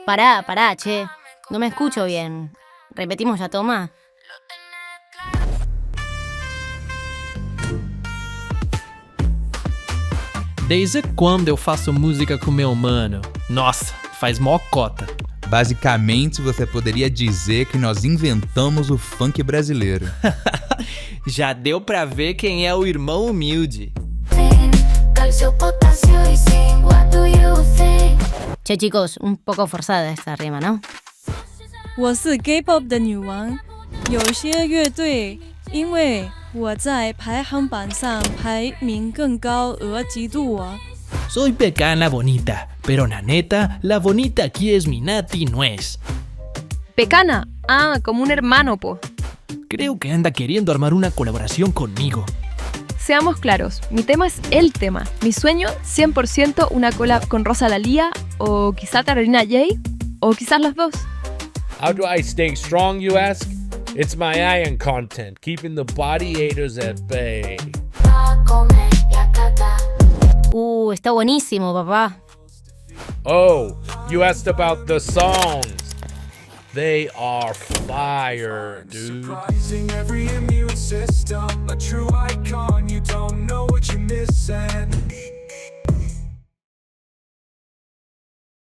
Pará, che. No me escucho bien. ¿Repetimos la toma? Desde quando eu faço música com meu mano? Nossa, faz mó cota. Basicamente, você poderia dizer que nós inventamos o funk brasileiro. Já deu pra ver quem é o irmão humilde. Che, chicos, un poco forzada esta rima, ¿no? 我是 K-pop 的女王，有些乐队因为我在排行榜上排名更高而嫉妒我。 Soy Pecana Bonita, pero la neta, la bonita aquí es mi Nati Nuez. Pecana, como un hermano, po. Creo que anda queriendo armar una colaboración conmigo. Seamos claros, mi tema es el tema. Mi sueño, 100% una collab con Rosa Lalía, o quizá Carolina J, o quizás las dos. How do I stay strong, you ask? It's my iron content, keeping the body haters at bay. Está buenísimo, papá. Oh, you asked about the songs. They are fire, dude. Surprising every immune system, a true icon, you don't know what you're missing.